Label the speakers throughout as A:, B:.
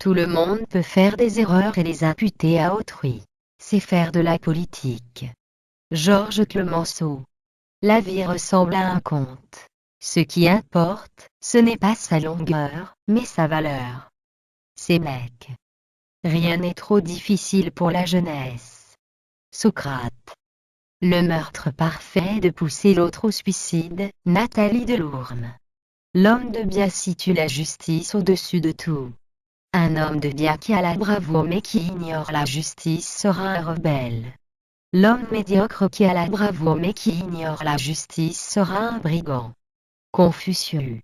A: Tout le monde peut faire des erreurs et les imputer à autrui. C'est faire de la politique. Georges Clemenceau. La vie ressemble à un conte. Ce qui importe, ce n'est pas sa longueur, mais sa valeur. Sénèque. Rien n'est trop difficile pour la jeunesse. Socrate. Le meurtre parfait de pousser l'autre au suicide, Nathalie Delourme. L'homme de bien situe la justice au-dessus de tout. Un homme de bien qui a la bravoure mais qui ignore la justice sera un rebelle. L'homme médiocre qui a la bravoure mais qui ignore la justice sera un brigand. Confucius.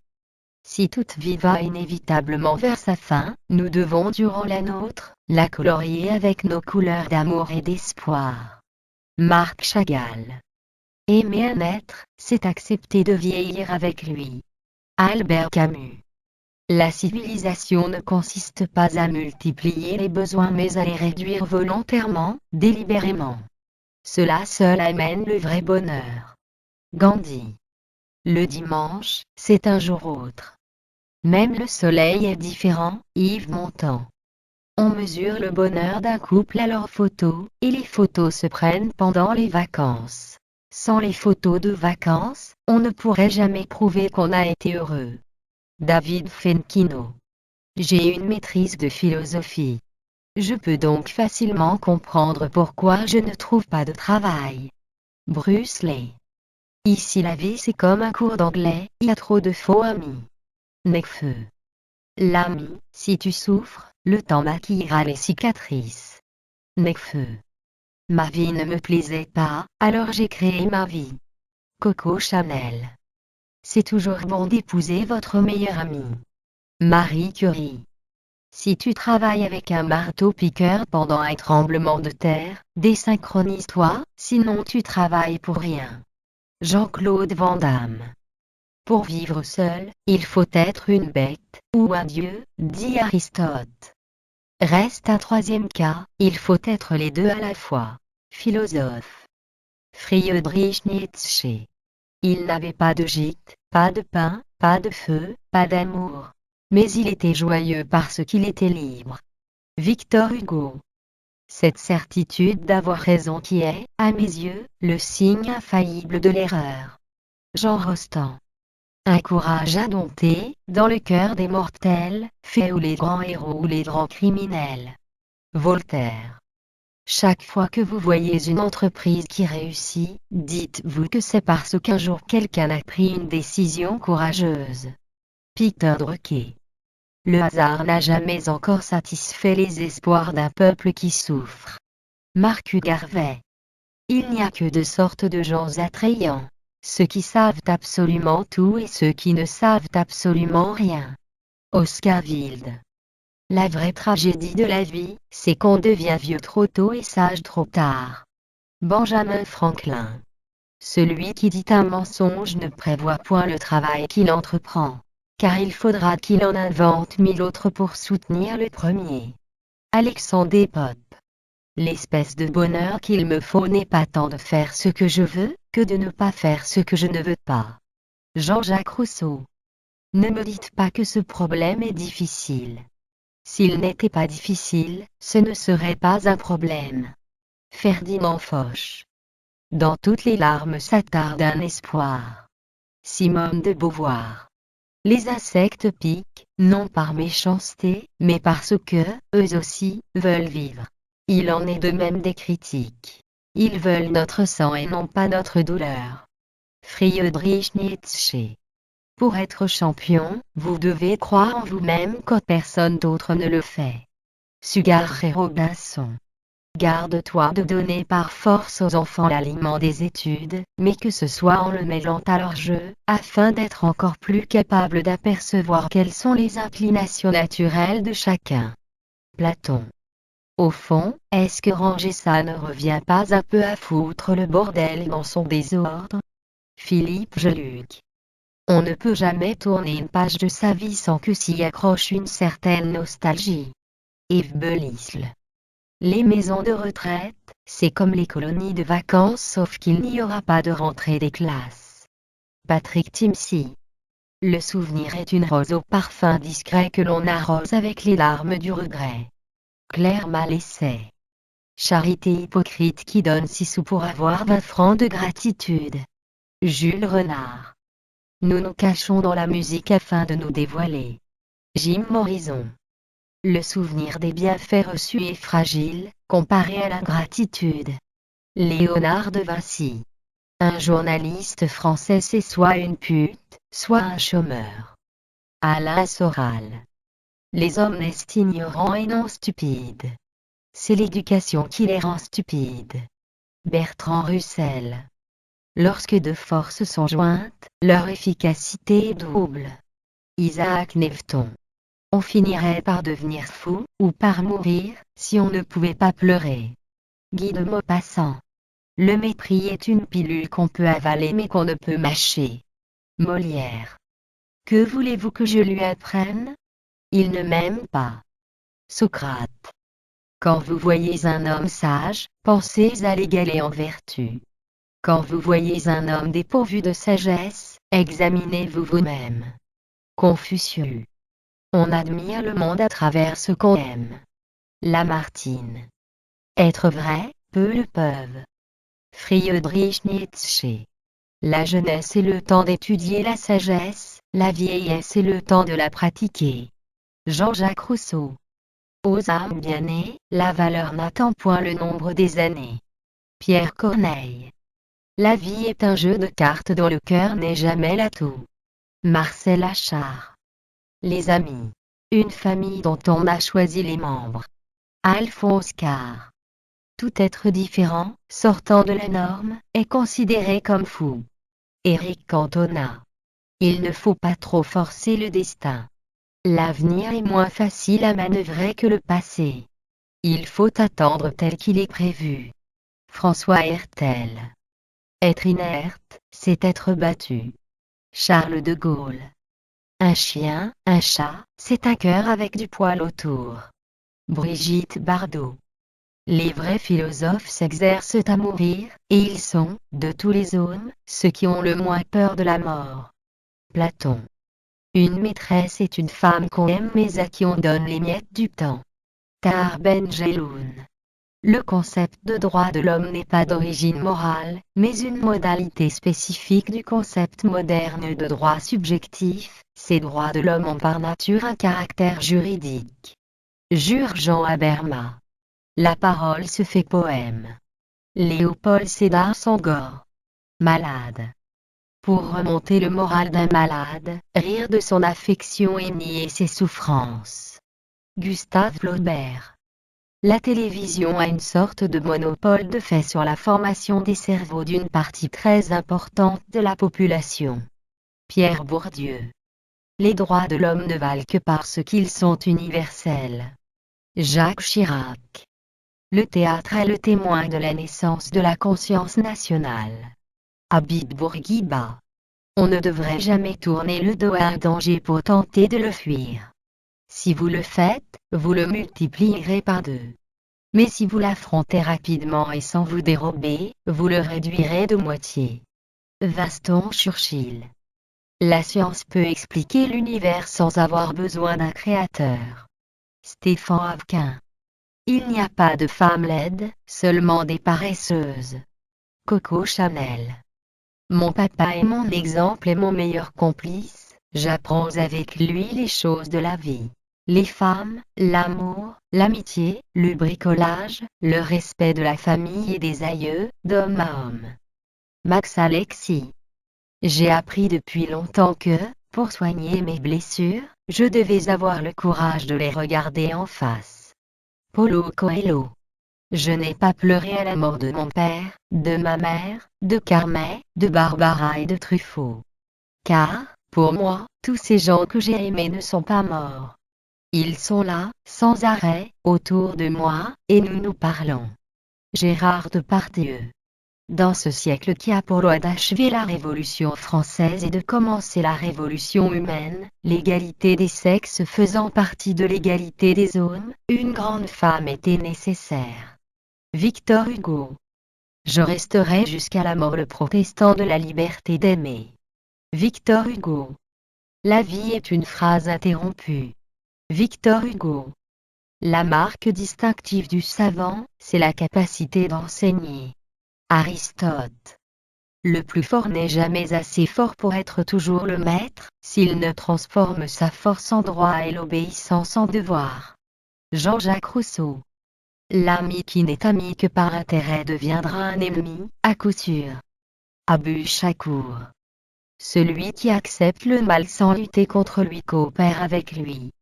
A: Si toute vie va inévitablement vers sa fin, nous devons durant la nôtre, la colorier avec nos couleurs d'amour et d'espoir. Marc Chagall. Aimer un être, c'est accepter de vieillir avec lui. Albert Camus. La civilisation ne consiste pas à multiplier les besoins mais à les réduire volontairement, délibérément. Cela seul amène le vrai bonheur. Gandhi. Le dimanche, c'est un jour autre. Même le soleil est différent, Yves Montand. On mesure le bonheur d'un couple à leurs photos, et les photos se prennent pendant les vacances. Sans les photos de vacances, on ne pourrait jamais prouver qu'on a été heureux. David Fenkino. J'ai une maîtrise de philosophie. Je peux donc facilement comprendre pourquoi je ne trouve pas de travail. Bruce Lee. Ici la vie c'est comme un cours d'anglais, il y a trop de faux amis. Nekfeu. L'ami, si tu souffres, le temps maquillera les cicatrices. Nekfeu. Ma vie ne me plaisait pas, alors j'ai créé ma vie. Coco Chanel. C'est toujours bon d'épouser votre meilleur ami. Marie Curie. Si tu travailles avec un marteau-piqueur pendant un tremblement de terre, désynchronise-toi, sinon tu travailles pour rien. Jean-Claude Van Damme. Pour vivre seul, il faut être une bête, ou un dieu, dit Aristote. Reste un troisième cas, il faut être les deux à la fois. Philosophe. Friedrich Nietzsche. Il n'avait pas de gîte, pas de pain, pas de feu, pas d'amour. Mais il était joyeux parce qu'il était libre. Victor Hugo. Cette certitude d'avoir raison qui est, à mes yeux, le signe infaillible de l'erreur. Jean Rostand. Un courage indompté, dans le cœur des mortels, fait ou les grands héros ou les grands criminels. Voltaire. Chaque fois que vous voyez une entreprise qui réussit, dites-vous que c'est parce qu'un jour quelqu'un a pris une décision courageuse. Peter Drucker. Le hasard n'a jamais encore satisfait les espoirs d'un peuple qui souffre. Marcus Garvey. Il n'y a que deux sortes de gens attrayants. Ceux qui savent absolument tout et ceux qui ne savent absolument rien. Oscar Wilde. La vraie tragédie de la vie, c'est qu'on devient vieux trop tôt et sage trop tard. Benjamin Franklin. Celui qui dit un mensonge ne prévoit point le travail qu'il entreprend, car il faudra qu'il en invente 1000 autres pour soutenir le premier. Alexandre Pope. L'espèce de bonheur qu'il me faut n'est pas tant de faire ce que je veux, que de ne pas faire ce que je ne veux pas. Jean-Jacques Rousseau. Ne me dites pas que ce problème est difficile. S'il n'était pas difficile, ce ne serait pas un problème. Ferdinand Foch. Dans toutes les larmes s'attarde un espoir. Simone de Beauvoir. Les insectes piquent, non par méchanceté, mais parce que, eux aussi, veulent vivre. Il en est de même des critiques. Ils veulent notre sang et non pas notre douleur. Friedrich Nietzsche. Pour être champion, vous devez croire en vous-même quand personne d'autre ne le fait. Sugar et Robinson. Garde-toi de donner par force aux enfants l'aliment des études, mais que ce soit en le mêlant à leur jeu, afin d'être encore plus capable d'apercevoir quelles sont les inclinations naturelles de chacun. Platon. Au fond, est-ce que ranger ça ne revient pas un peu à foutre le bordel dans son désordre? Philippe Geluc. On ne peut jamais tourner une page de sa vie sans que s'y accroche une certaine nostalgie. Yves Belisle. Les maisons de retraite, c'est comme les colonies de vacances sauf qu'il n'y aura pas de rentrée des classes. Patrick Timsit. Le souvenir est une rose au parfum discret que l'on arrose avec les larmes du regret. Claire Malécet. Charité hypocrite qui donne 6 sous pour avoir 20 francs de gratitude. Jules Renard. Nous nous cachons dans la musique afin de nous dévoiler. Jim Morrison. Le souvenir des bienfaits reçus est fragile, comparé à l'ingratitude. Léonard de Vinci. Un journaliste français c'est soit une pute, soit un chômeur. Alain Soral. Les hommes naissent ignorants et non stupides. C'est l'éducation qui les rend stupides. Bertrand Russell. Lorsque deux forces sont jointes, leur efficacité est double. Isaac Newton. On finirait par devenir fou, ou par mourir, si on ne pouvait pas pleurer. Guy de Maupassant. Le mépris est une pilule qu'on peut avaler mais qu'on ne peut mâcher. Molière. Que voulez-vous que je lui apprenne? Il ne m'aime pas. Socrate. Quand vous voyez un homme sage, pensez à l'égaler en vertu. Quand vous voyez un homme dépourvu de sagesse, examinez-vous vous-même. Confucius. On admire le monde à travers ce qu'on aime. Lamartine. Être vrai, peu le peuvent. Friedrich Nietzsche. La jeunesse est le temps d'étudier la sagesse, la vieillesse est le temps de la pratiquer. Jean-Jacques Rousseau. Aux âmes bien nées, la valeur n'attend point le nombre des années. Pierre Corneille. La vie est un jeu de cartes dont le cœur n'est jamais l'atout. Marcel Achard. Les amis. Une famille dont on a choisi les membres. Alphonse Karr. Tout être différent, sortant de la norme, est considéré comme fou. Éric Cantona. Il ne faut pas trop forcer le destin. L'avenir est moins facile à manœuvrer que le passé. Il faut attendre tel qu'il est prévu. François Hertel. Être inerte, c'est être battu. Charles de Gaulle. Un chien, un chat, c'est un cœur avec du poil autour. Brigitte Bardot. Les vrais philosophes s'exercent à mourir, et ils sont, de tous les hommes, ceux qui ont le moins peur de la mort. Platon. Une maîtresse est une femme qu'on aime mais à qui on donne les miettes du temps. Tahar Ben Jelloun. Le concept de droit de l'homme n'est pas d'origine morale, mais une modalité spécifique du concept moderne de droit subjectif. Ces droits de l'homme ont par nature un caractère juridique. Jurgen Habermas. La parole se fait poème. Léopold Sédar Senghor. Malade. Pour remonter le moral d'un malade, rire de son affection et nier ses souffrances. Gustave Flaubert. La télévision a une sorte de monopole de fait sur la formation des cerveaux d'une partie très importante de la population. Pierre Bourdieu. Les droits de l'homme ne valent que parce qu'ils sont universels. Jacques Chirac. Le théâtre est le témoin de la naissance de la conscience nationale. Habib Bourguiba. On ne devrait jamais tourner le dos à un danger pour tenter de le fuir. Si vous le faites, vous le multiplierez par 2. Mais si vous l'affrontez rapidement et sans vous dérober, vous le réduirez de moitié. Winston Churchill. La science peut expliquer l'univers sans avoir besoin d'un créateur. Stephen Hawking. Il n'y a pas de femmes laides, seulement des paresseuses. Coco Chanel. Mon papa est mon exemple et mon meilleur complice, j'apprends avec lui les choses de la vie. Les femmes, l'amour, l'amitié, le bricolage, le respect de la famille et des aïeux, d'homme à homme. Max Alexis. J'ai appris depuis longtemps que, pour soigner mes blessures, je devais avoir le courage de les regarder en face. Paulo Coelho. Je n'ai pas pleuré à la mort de mon père, de ma mère, de Carmet, de Barbara et de Truffaut. Car, pour moi, tous ces gens que j'ai aimés ne sont pas morts. Ils sont là, sans arrêt, autour de moi, et nous nous parlons. Gérard Depardieu. Dans ce siècle qui a pour loi d'achever la Révolution française et de commencer la Révolution humaine, l'égalité des sexes faisant partie de l'égalité des hommes, une grande femme était nécessaire. Victor Hugo. Je resterai jusqu'à la mort le protestant de la liberté d'aimer. Victor Hugo. La vie est une phrase interrompue. Victor Hugo. La marque distinctive du savant, c'est la capacité d'enseigner. Aristote. Le plus fort n'est jamais assez fort pour être toujours le maître, s'il ne transforme sa force en droit et l'obéissance en devoir. Jean-Jacques Rousseau. L'ami qui n'est ami que par intérêt deviendra un ennemi, à coup sûr. Abu Chakour. Celui qui accepte le mal sans lutter contre lui coopère avec lui.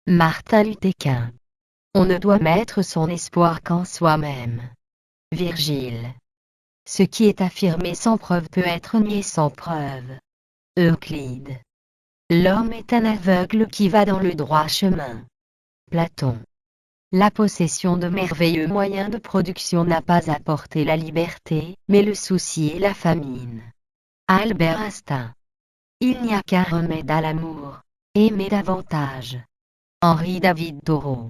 A: Martin Luther King. On ne doit mettre son espoir qu'en soi-même. Virgile. Ce qui est affirmé sans preuve peut être nié sans preuve. Euclide. L'homme est un aveugle qui va dans le droit chemin. Platon. La possession de merveilleux moyens de production n'a pas apporté la liberté, mais le souci et la famine. Albert Einstein. Il n'y a qu'un remède à l'amour. Aimer davantage. Henri David Thoreau.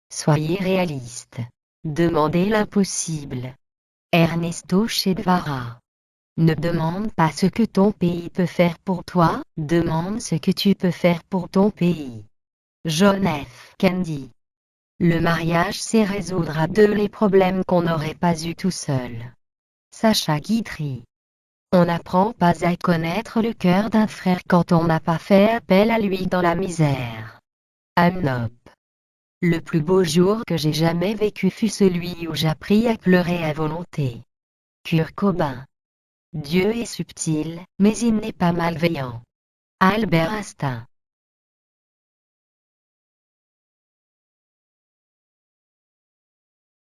A: Soyez réaliste. Demandez l'impossible. Ernesto Che Guevara. Ne demande pas ce que ton pays peut faire pour toi, demande ce que tu peux faire pour ton pays. John F. Kennedy. Le mariage sait résoudre à deux les problèmes qu'on n'aurait pas eu tout seul. Sacha Guitry. On n'apprend pas à connaître le cœur d'un frère quand on n'a pas fait appel à lui dans la misère. Amnop. Le plus beau jour que j'ai jamais vécu fut celui où j'appris à pleurer à volonté. Kurt Cobain. Dieu est subtil, mais il n'est pas malveillant. Albert Einstein.